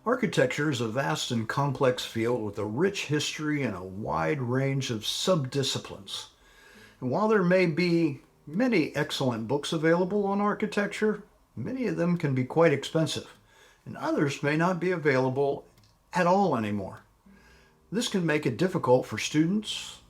Architecture is a vast and complex field with a rich history and a wide range of subdisciplines. And while there may be many excellent books available on architecture, many of them can be quite expensive, and others may not be available at all anymore. This can make it difficult for students,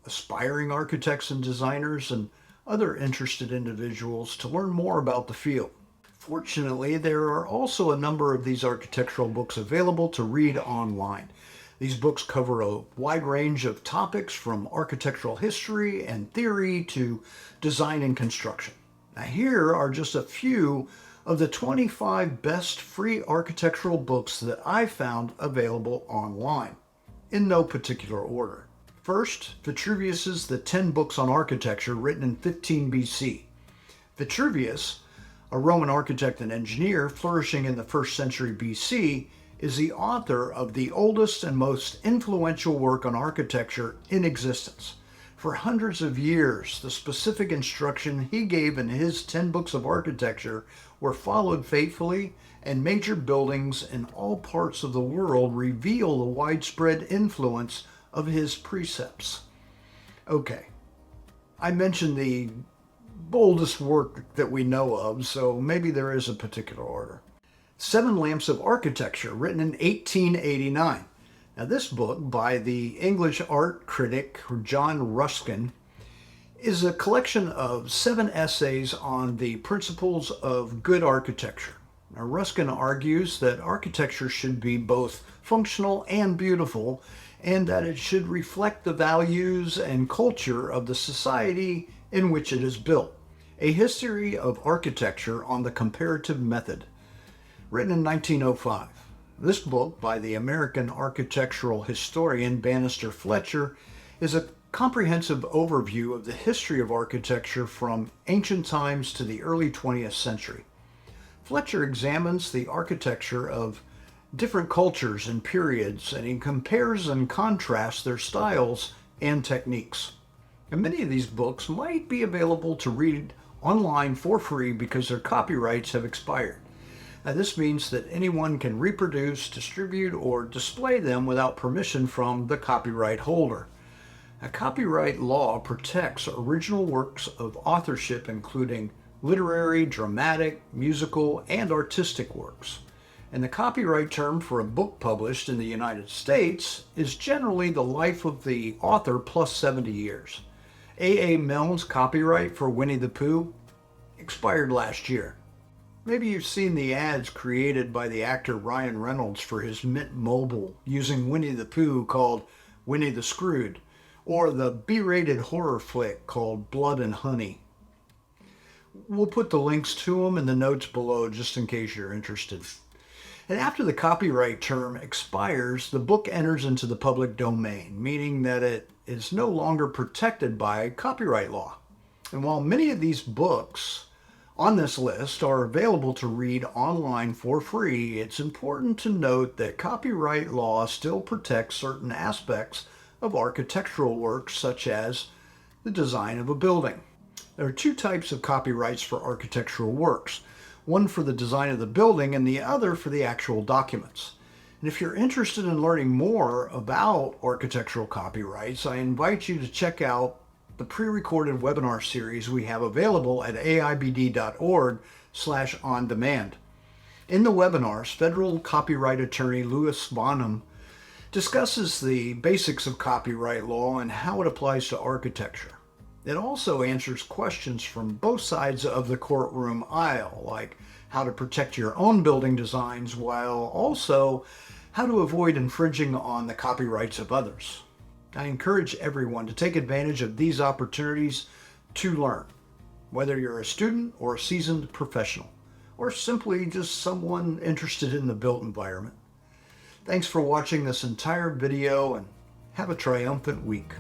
aspiring architects and designers, and other interested individuals to learn more about the field. Fortunately, there are also a number of these architectural books available to read online. These books cover a wide range of topics from architectural history and theory to design and construction. Now, here are just a few of the 25 best free architectural books that I found available online, in no particular order. First, Vitruvius's The 10 Books on Architecture, written in 15 BC. Vitruvius, a Roman architect and engineer flourishing in the 1st century BC, is the author of the oldest and most influential work on architecture in existence. For hundreds of years, the specific instruction he gave in his 10 books of architecture were followed faithfully, and major buildings in all parts of the world reveal the widespread influence of his precepts. Okay, I mentioned the boldest work that we know of, so maybe there is a particular order. 7 Lamps of Architecture, written in 1889. Now, this book by the English art critic John Ruskin is a collection of 7 essays on the principles of good architecture. Now, Ruskin argues that architecture should be both functional and beautiful, and that it should reflect the values and culture of the society in which it is built. A History of Architecture on the Comparative Method, written in 1905. This book by the American architectural historian Bannister Fletcher is a comprehensive overview of the history of architecture from ancient times to the early 20th century. Fletcher examines the architecture of different cultures and periods, and he compares and contrasts their styles and techniques. And many of these books might be available to read online for free because their copyrights have expired. Now, this means that anyone can reproduce, distribute, or display them without permission from the copyright holder. Now, copyright law protects original works of authorship, including literary, dramatic, musical, and artistic works. And the copyright term for a book published in the United States is generally the life of the author plus 70 years. A.A. Milne's copyright for Winnie the Pooh expired last year. Maybe you've seen the ads created by the actor Ryan Reynolds for his Mint Mobile using Winnie the Pooh called Winnie the Screwed, or the B-rated horror flick called Blood and Honey. We'll put the links to them in the notes below just in case you're interested. And after the copyright term expires, the book enters into the public domain, meaning that it is no longer protected by copyright law. And while many of these books on this list are available to read online for free, it's important to note that copyright law still protects certain aspects of architectural works, such as the design of a building. There are 2 types of copyrights for architectural works. One for the design of the building and the other for the actual documents. And if you're interested in learning more about architectural copyrights, I invite you to check out the pre-recorded webinar series we have available at aibd.org/on-demand. In the webinars, federal copyright attorney Louis Bonham discusses the basics of copyright law and how it applies to architecture. It also answers questions from both sides of the courtroom aisle, like how to protect your own building designs while also how to avoid infringing on the copyrights of others. I encourage everyone to take advantage of these opportunities to learn, whether you're a student or a seasoned professional, or simply just someone interested in the built environment. Thanks for watching this entire video, and have a triumphant week.